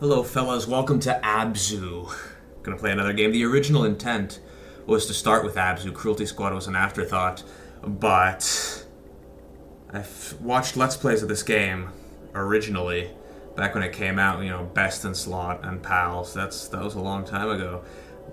Hello fellas, welcome to ABZU. Gonna play another game. The original intent was to start with ABZU. Cruelty Squad was an afterthought, but I've watched Let's Plays of this game originally, back when it came out, you know, Best in Slot and Pals. That was a long time ago.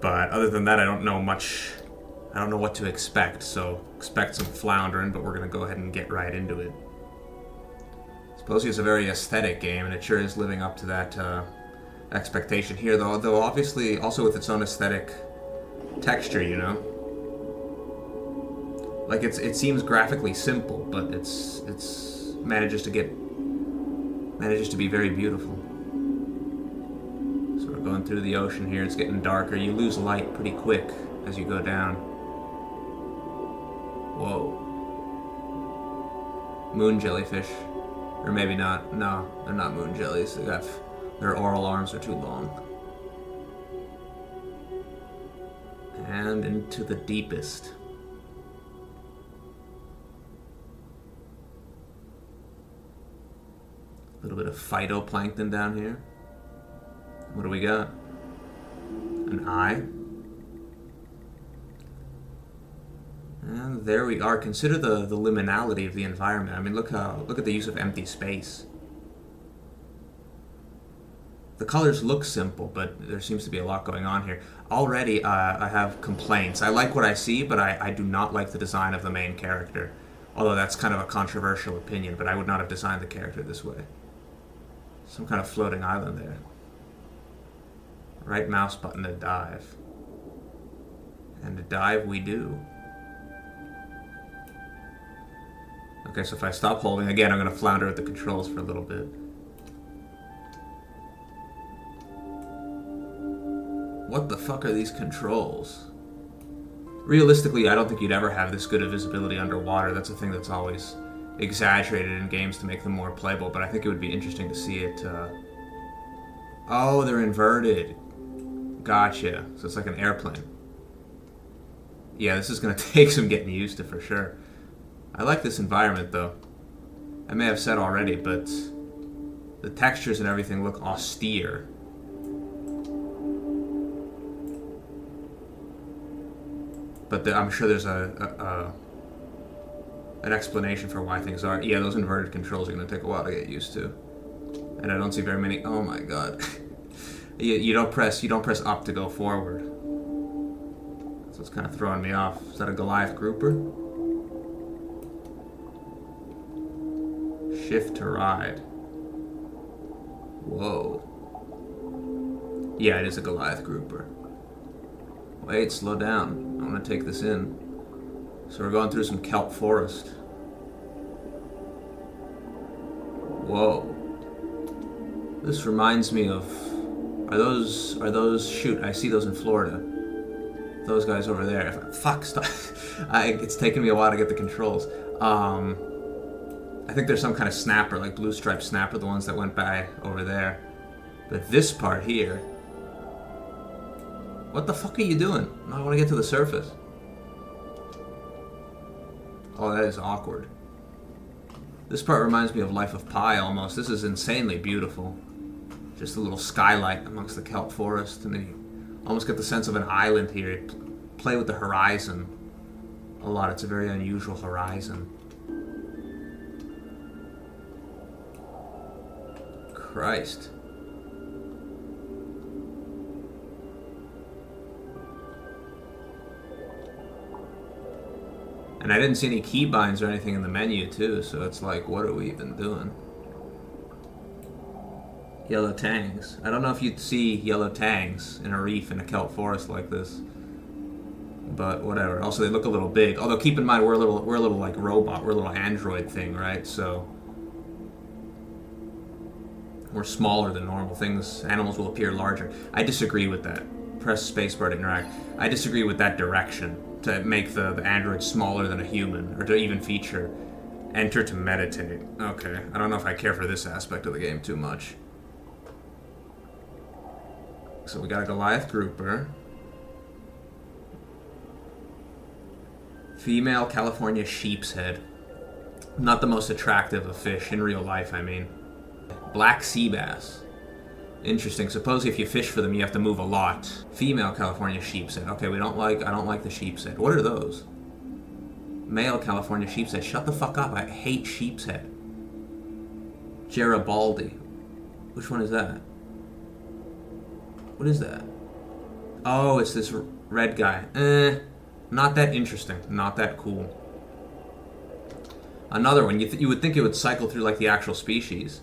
But other than that, I don't know much. I don't know what to expect, so expect some floundering, but we're gonna go ahead and get right into it. Supposedly it's a very aesthetic game, and it sure is living up to that expectation here, though obviously also with its own aesthetic texture, you know? Like, it seems graphically simple, but it's manages to be very beautiful. So we're going through the ocean here, it's getting darker, you lose light pretty quick as you go down. Whoa. Moon jellyfish. Or maybe not. No, they're not moon jellies. Their oral arms are too long. And into the deepest. A little bit of phytoplankton down here. What do we got? An eye. And there we are. Consider the liminality of the environment. I mean, look at the use of empty space. The colors look simple, but there seems to be a lot going on here. Already, I have complaints. I like what I see, but I do not like the design of the main character. Although that's kind of a controversial opinion, but I would not have designed the character this way. Some kind of floating island there. Right mouse button to dive. And to dive we do. Okay, so if I stop holding, again, I'm going to flounder with the controls for a little bit. What the fuck are these controls? Realistically, I don't think you'd ever have this good of visibility underwater. That's a thing that's always exaggerated in games to make them more playable, but I think it would be interesting to see it. Oh, they're inverted. Gotcha. So it's like an airplane. Yeah, this is going to take some getting used to for sure. I like this environment, though. I may have said already, but the textures and everything look austere. But I'm sure there's an explanation for why things are. Yeah, those inverted controls are going to take a while to get used to. And I don't see very many. Oh my god. you don't press up to go forward. So it's kind of throwing me off. Is that a Goliath grouper? Shift to ride. Whoa. Yeah, it is a Goliath grouper. Wait, slow down. I want to take this in. So we're going through some kelp forest. Whoa. This reminds me of... Are those... Shoot, I see those in Florida. Those guys over there. Fuck, stop. It's taken me a while to get the controls. I think there's some kind of snapper, like blue striped snapper, the ones that went by over there. But this part here... What the fuck are you doing? No, I want to get to the surface. Oh, that is awkward. This part reminds me of Life of Pi almost. This is insanely beautiful. Just a little skylight amongst the kelp forest, and then you almost get the sense of an island here. You play with the horizon a lot. It's a very unusual horizon. Christ. And I didn't see any keybinds or anything in the menu too, so it's like, what are we even doing? Yellow tangs. I don't know if you'd see yellow tangs in a reef in a kelp forest like this. But whatever. Also, they look a little big. Although keep in mind, we're a little like robot. We're a little android thing, right? So we're smaller than normal. Animals will appear larger. I disagree with that. Press spacebar to interact. I disagree with that direction, to make the android smaller than a human, or to even feature enter to meditate. Okay, I don't know if I care for this aspect of the game too much. So we got a Goliath grouper. Female California sheep's head. Not the most attractive of fish, in real life, I mean. Black sea bass. Interesting. Suppose if you fish for them, you have to move a lot. Female California sheepshead. Okay, I don't like the sheepshead. What are those? Male California sheepshead. Shut the fuck up. I hate sheepshead. Garibaldi. Which one is that? What is that? Oh, it's this red guy. Not that interesting. Not that cool. Another one. You would think it would cycle through like the actual species.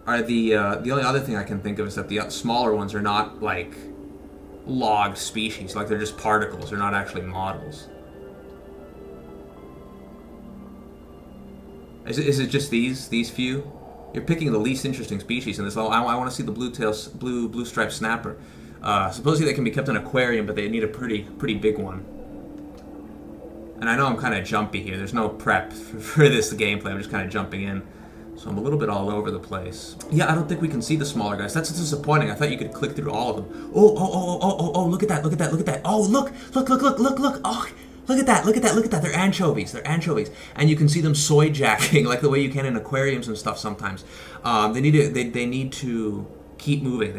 The only other thing I can think of is that the smaller ones are not like logged species. Like they're just particles. They're not actually models. Is it just these few? You're picking the least interesting species in this level. I want to see the blue striped snapper. Supposedly they can be kept in an aquarium, but they need a pretty big one. And I know I'm kind of jumpy here. There's no prep for this gameplay. I'm just kind of jumping in. So I'm a little bit all over the place. Yeah, I don't think we can see the smaller guys. That's disappointing. I thought you could click through all of them. Oh, look at that. Oh, look. Oh, look at that. They're anchovies. And you can see them soy jacking like the way you can in aquariums and stuff sometimes. They need to keep moving.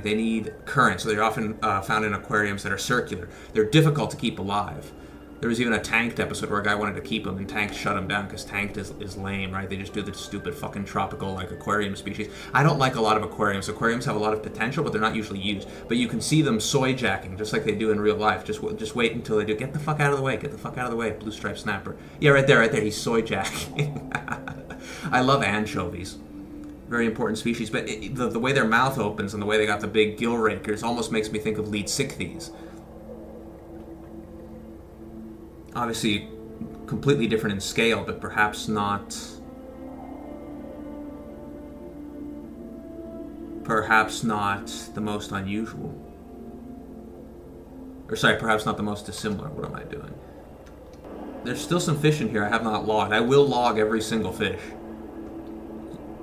They need current. So they're often found in aquariums that are circular. They're difficult to keep alive. There was even a Tanked episode where a guy wanted to keep him, and Tanked shut him down because Tanked is lame, right? They just do the stupid fucking tropical, like, aquarium species. I don't like a lot of aquariums. Aquariums have a lot of potential, but they're not usually used. But you can see them soy jacking, just like they do in real life. Just wait until they do. Get the fuck out of the way. Blue striped snapper. Yeah, right there. He's soy jacking. I love anchovies. Very important species. But the way their mouth opens and the way they got the big gill rakers almost makes me think of Leetsichthyes. Obviously, completely different in scale, but perhaps not the most unusual. Or sorry, perhaps not the most dissimilar. What am I doing? There's still some fish in here I have not logged. I will log every single fish.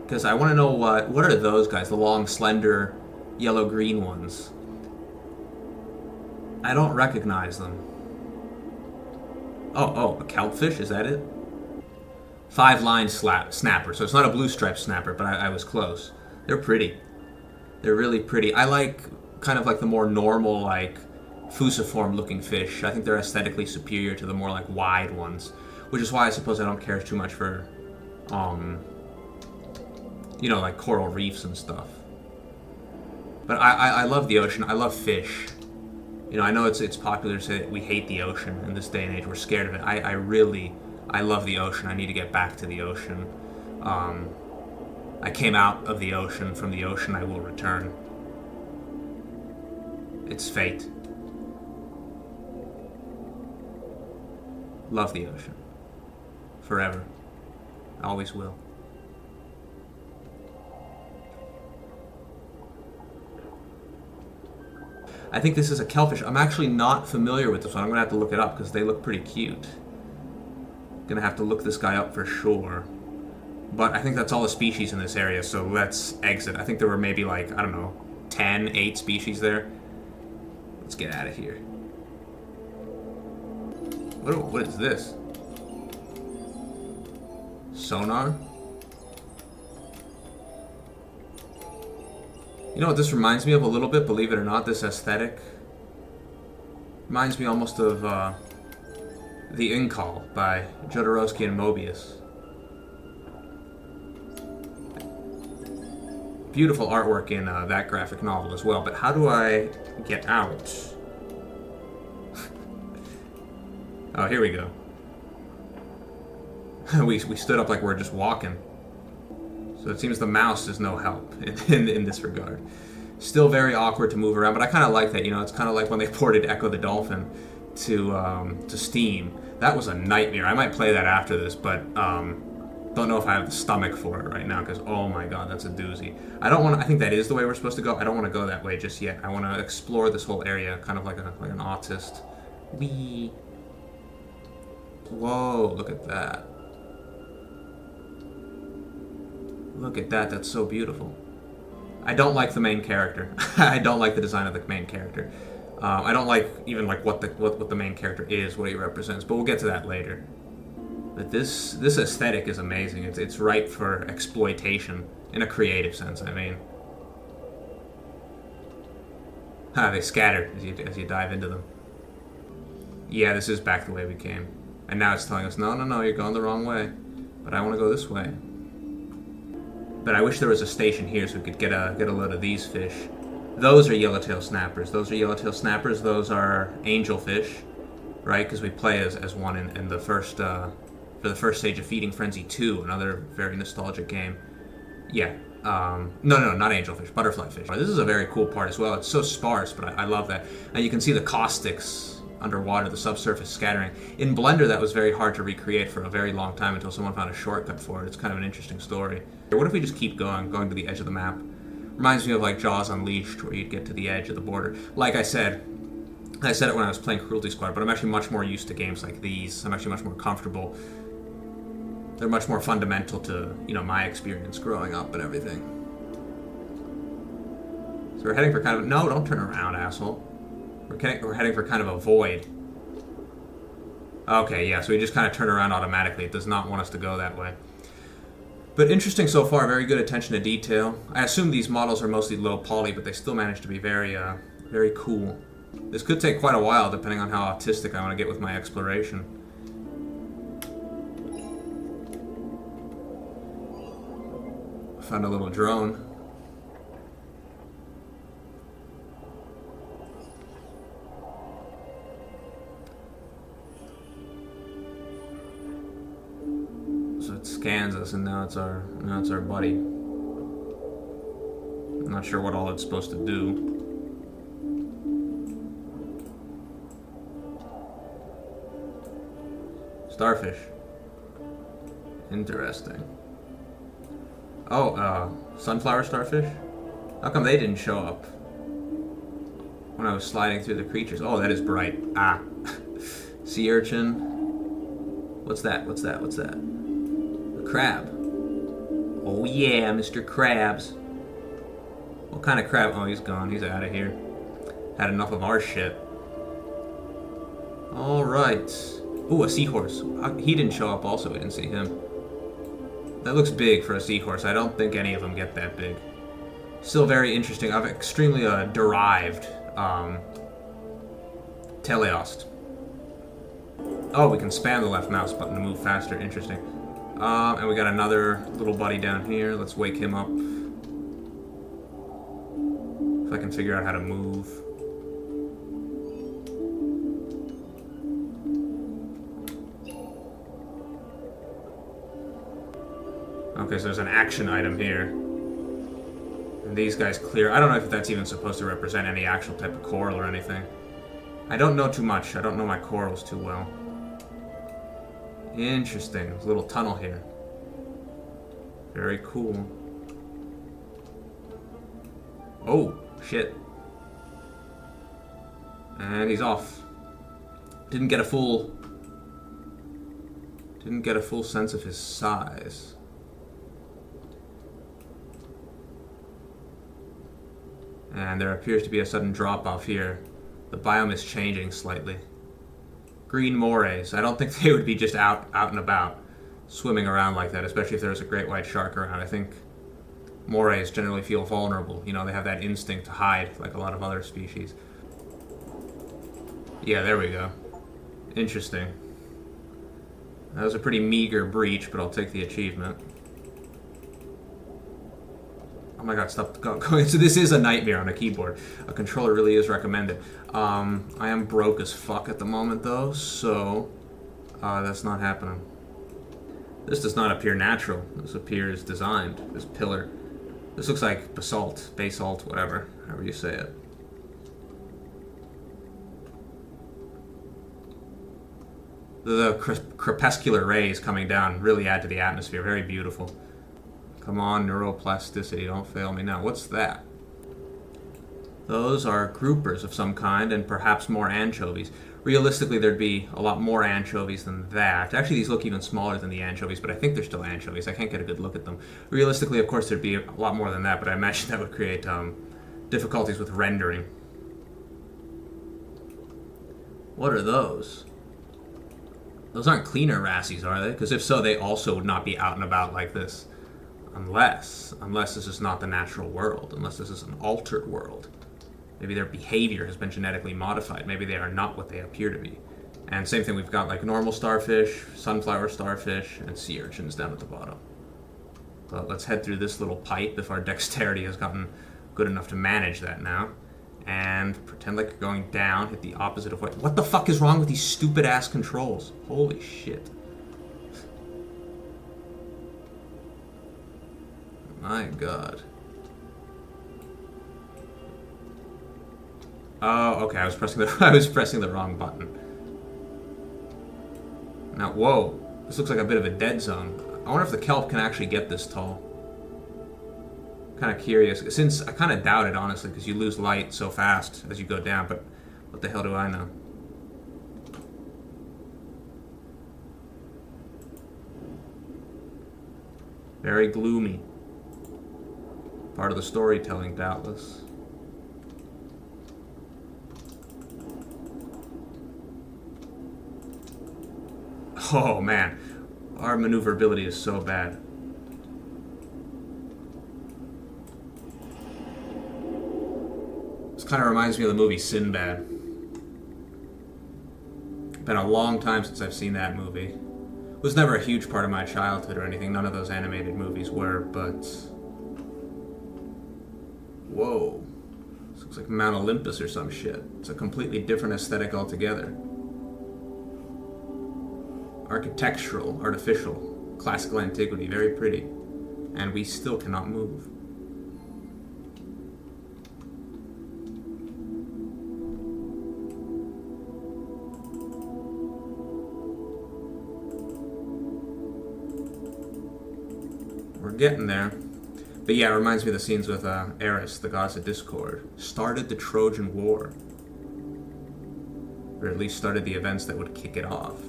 Because I want to know what are those guys, the long, slender, yellow-green ones. I don't recognize them. Oh, a kelpfish, is that it? 5-line snapper, so it's not a blue striped snapper, but I was close. They're pretty. They're really pretty. I like kind of like the more normal, like, fusiform looking fish. I think they're aesthetically superior to the more like wide ones, which is why I suppose I don't care too much for, like coral reefs and stuff. But I love the ocean. I love fish. I know it's popular to say that we hate the ocean in this day and age. We're scared of it. I love the ocean. I need to get back to the ocean. I came out of the ocean. From the ocean, I will return. It's fate. Love the ocean. Forever. Always will. I think this is a kelpfish. I'm actually not familiar with this one. I'm going to have to look it up because they look pretty cute. Going to have to look this guy up for sure. But I think that's all the species in this area, so let's exit. I think there were maybe like, I don't know, 8 species there. Let's get out of here. What is this? Sonar? You know what this reminds me of a little bit, believe it or not, this aesthetic? Reminds me almost of The Inkall by Jodorowsky and Mobius. Beautiful artwork in that graphic novel as well, but how do I get out? Oh, here we go. we stood up like we're just walking. So it seems the mouse is no help in this regard. Still very awkward to move around, but I kind of like that. It's kind of like when they ported Echo the Dolphin to Steam. That was a nightmare. I might play that after this, but don't know if I have the stomach for it right now because, oh my god, that's a doozy. I think that is the way we're supposed to go. I don't want to go that way just yet. I want to explore this whole area kind of like an autist. Wee. Whoa, look at that. Look at that, that's so beautiful. I don't like the main character. I don't like the design of the main character. I don't like even like what the main character is, what he represents, but we'll get to that later. But this aesthetic is amazing. It's ripe for exploitation in a creative sense, I mean. They scatter as you dive into them. Yeah, this is back the way we came. And now it's telling us, no, no, no, you're going the wrong way. But I want to go this way. But I wish there was a station here so we could get a load of these fish. Those are yellowtail snappers. Those are yellowtail snappers. Those are angelfish, right? Because we play as one in the first for the first stage of Feeding Frenzy 2, another very nostalgic game. Yeah. No, not angelfish, butterfly fish. This is a very cool part as well. It's so sparse, but I love that. And you can see the caustics underwater, the subsurface scattering. In Blender, that was very hard to recreate for a very long time until someone found a shortcut for it. It's kind of an interesting story. What if we just keep going to the edge of the map? Reminds me of like Jaws Unleashed, where you'd get to the edge of the border. Like I said it when I was playing Cruelty Squad, but I'm actually much more used to games like these. I'm actually much more comfortable. They're much more fundamental to, my experience growing up and everything. So we're heading for kind of... No, don't turn around, asshole. We're heading for kind of a void. Okay, yeah, so we just kind of turn around automatically. It does not want us to go that way. But interesting so far, very good attention to detail. I assume these models are mostly low poly, but they still manage to be very, very cool. This could take quite a while, depending on how autistic I want to get with my exploration. Found a little drone. So it scans us, and now it's our buddy. I'm not sure what all it's supposed to do. Starfish. Interesting. Oh, sunflower starfish? How come they didn't show up when I was sliding through the creatures? Oh, that is bright. Ah. Sea urchin. What's that? A crab. Oh yeah, Mr. Krabs. What kind of crab? Oh, he's gone. He's out of here. Had enough of our shit. Alright. Ooh, a seahorse. He didn't show up also. We didn't see him. That looks big for a seahorse. I don't think any of them get that big. Still very interesting. I've extremely derived teleost. Oh, we can spam the left mouse button to move faster. Interesting. And we got another little buddy down here. Let's wake him up. If I can figure out how to move. Okay, so there's an action item here. And these guys clear. I don't know if that's even supposed to represent any actual type of coral or anything. I don't know too much. I don't know my corals too well. Interesting. There's a little tunnel here. Very cool. Oh, shit. And he's off. Didn't get a full sense of his size. And there appears to be a sudden drop-off here. The biome is changing slightly. Green morays. I don't think they would be just out and about, swimming around like that, especially if there was a great white shark around. I think morays generally feel vulnerable. They have that instinct to hide, like a lot of other species. Yeah, there we go. Interesting. That was a pretty meager breach, but I'll take the achievement. Oh my god, stop going. So this is a nightmare on a keyboard. A controller really is recommended. I am broke as fuck at the moment though, so that's not happening. This does not appear natural. This appears designed. This pillar. This looks like basalt, whatever, however you say it. The crepuscular rays coming down really add to the atmosphere. Very beautiful. Come on, neuroplasticity, don't fail me now. What's that? Those are groupers of some kind, and perhaps more anchovies. Realistically, there'd be a lot more anchovies than that. Actually, these look even smaller than the anchovies, but I think they're still anchovies. I can't get a good look at them. Realistically, of course, there'd be a lot more than that, but I imagine that would create difficulties with rendering. What are those? Those aren't cleaner wrassies, are they? Because if so, they also would not be out and about like this. Unless this is not the natural world. Unless this is an altered world. Maybe their behavior has been genetically modified. Maybe they are not what they appear to be. And same thing, we've got like normal starfish, sunflower starfish, and sea urchins down at the bottom. But let's head through this little pipe if our dexterity has gotten good enough to manage that now. And pretend like you're going down, hit the opposite of what the fuck is wrong with these stupid ass controls? Holy shit. My god. Oh, okay, I was pressing the wrong button. Now, whoa, this looks like a bit of a dead zone. I wonder if the kelp can actually get this tall. Kind of curious, since I kind of doubt it, honestly, because you lose light so fast as you go down, but what the hell do I know? Very gloomy. Part of the storytelling, doubtless. Oh man, our maneuverability is so bad. This kind of reminds me of the movie Sinbad. Been a long time since I've seen that movie. It was never a huge part of my childhood or anything. None of those animated movies were, but... Whoa. This looks like Mount Olympus or some shit. It's a completely different aesthetic altogether. Architectural, artificial, classical antiquity, very pretty. And we still cannot move. We're getting there. But yeah, it reminds me of the scenes with Eris, the goddess of discord. Started the Trojan War. Or at least started the events that would kick it off.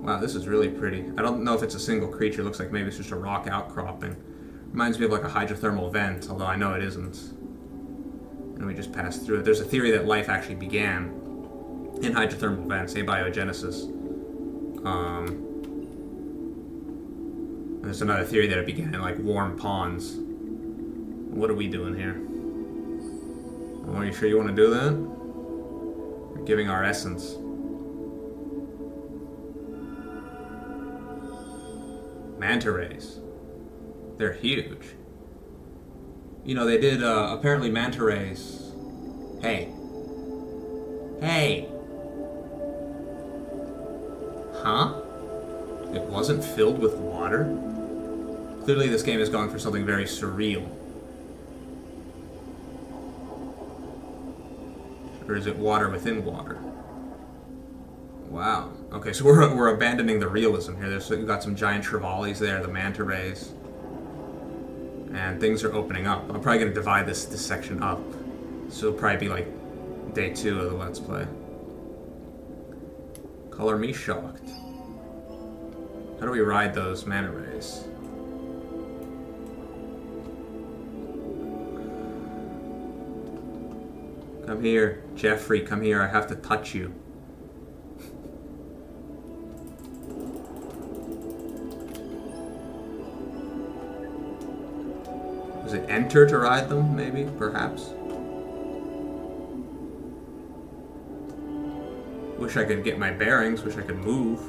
Wow, this is really pretty. I don't know if it's a single creature. It looks like maybe it's just a rock outcropping. Reminds me of like a hydrothermal vent, although I know it isn't. And we just passed through it. There's a theory that life actually began in hydrothermal vents, abiogenesis. There's another theory that it began in like warm ponds. What are we doing here? Are you sure you want to do that? We're giving our essence. Manta rays. They're huge. You know, they did, apparently manta rays... Hey. Hey! Huh? It wasn't filled with water? Clearly this game is going for something very surreal. Or is it water within water? Wow. Okay, so we're abandoning the realism here. We've got some giant trevallies there, the manta rays. And things are opening up. I'm probably going to divide this section up. So it'll probably be like day 2 of the Let's Play. Color me shocked. How do we ride those manta rays? Come here, Jeffrey, come here. I have to touch you. Does it enter to ride them, maybe? Perhaps? Wish I could get my bearings. Wish I could move.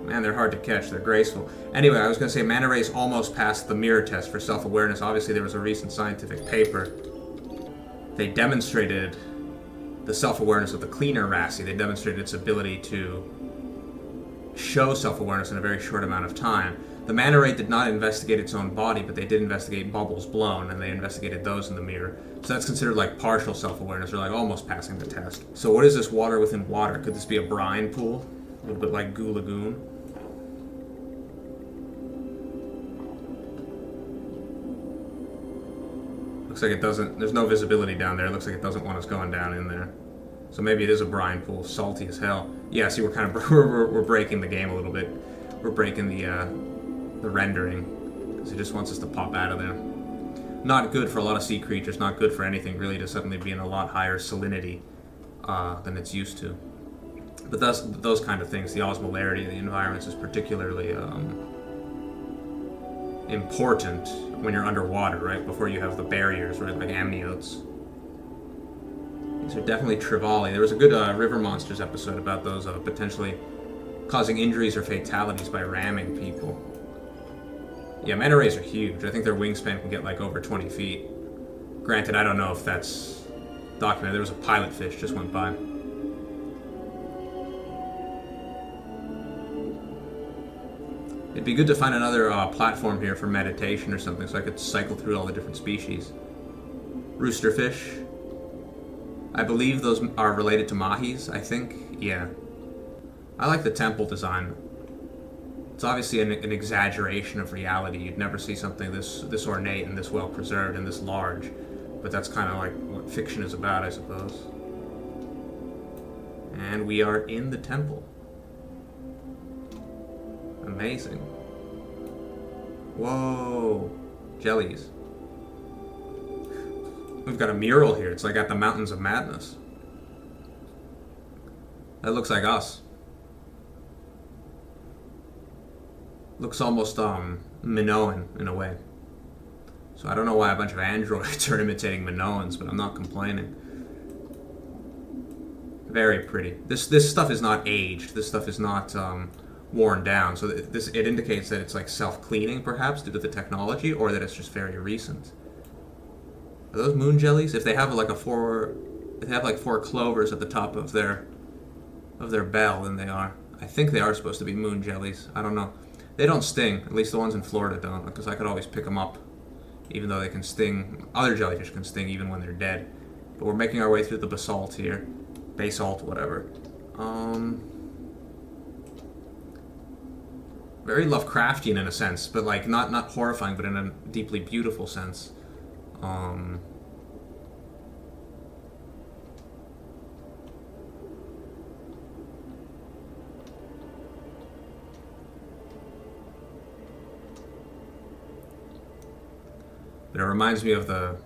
Man, they're hard to catch. They're graceful. Anyway, I was going to say manta rays almost passed the mirror test for self-awareness. Obviously, there was a recent scientific paper. They demonstrated the self-awareness of the cleaner Rassi. They demonstrated its ability to show self-awareness in a very short amount of time. The manta ray did not investigate its own body, but they did investigate bubbles blown, and they investigated those in the mirror. So that's considered like partial self-awareness, or like almost passing the test. So what is this water within water? Could this be a brine pool? A little bit like Goo Lagoon? Looks like it doesn't, there's no visibility down there. It looks like it doesn't want us going down in there. So maybe it is a brine pool, salty as hell. Yeah, see, we're kind of, we're breaking the game a little bit. We're breaking the rendering, because it just wants us to pop out of there. Not good for a lot of sea creatures, not good for anything really to suddenly be in a lot higher salinity than it's used to. But those kind of things, the osmolarity of the environments is particularly important when you're underwater, right? Before you have the barriers, right? Like amniotes. These are definitely trevally. There was a good River Monsters episode about those potentially causing injuries or fatalities by ramming people. Yeah, manta rays are huge. I think their wingspan can get like over 20 feet. Granted, I don't know if that's documented. There was a pilot fish just went by. It'd be good to find another platform here for meditation or something so I could cycle through all the different species. Roosterfish. I believe those are related to mahis, I think. Yeah. I like the temple design. It's obviously an exaggeration of reality. You'd never see something this ornate and this well preserved and this large. But that's kind of like what fiction is about, I suppose. And we are in the temple. Amazing. Whoa. Jellies. We've got a mural here. It's like at the Mountains of Madness. That looks like us. Looks almost Minoan in a way. So I don't know why a bunch of androids are imitating Minoans, but I'm not complaining. Very pretty. This stuff is not aged. This stuff is not worn down. So it indicates that it's like self-cleaning, perhaps, due to the technology, or that it's just very recent. Are those moon jellies? If they have like four clovers at the top of their bell, then they are. I think they are supposed to be moon jellies. I don't know. They don't sting. At least the ones in Florida don't, because I could always pick them up, even though they can sting. Other jellyfish can sting even when they're dead. But we're making our way through the basalt here. Basalt, whatever. Very Lovecraftian in a sense, but like not horrifying, but in a deeply beautiful sense. But it reminds me of the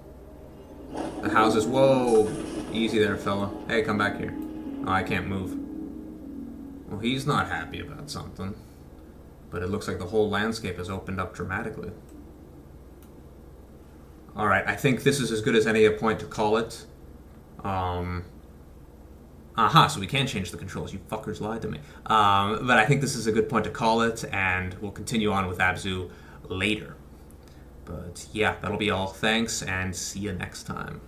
houses. Whoa! Easy there, fella. Hey, come back here. Oh, I can't move. Well, he's not happy about something. But it looks like the whole landscape has opened up dramatically. Alright, I think this is as good as any point to call it. So we can change the controls. You fuckers lied to me. But I think this is a good point to call it, and we'll continue on with ABZU later. But yeah, that'll be all. Thanks, and see you next time.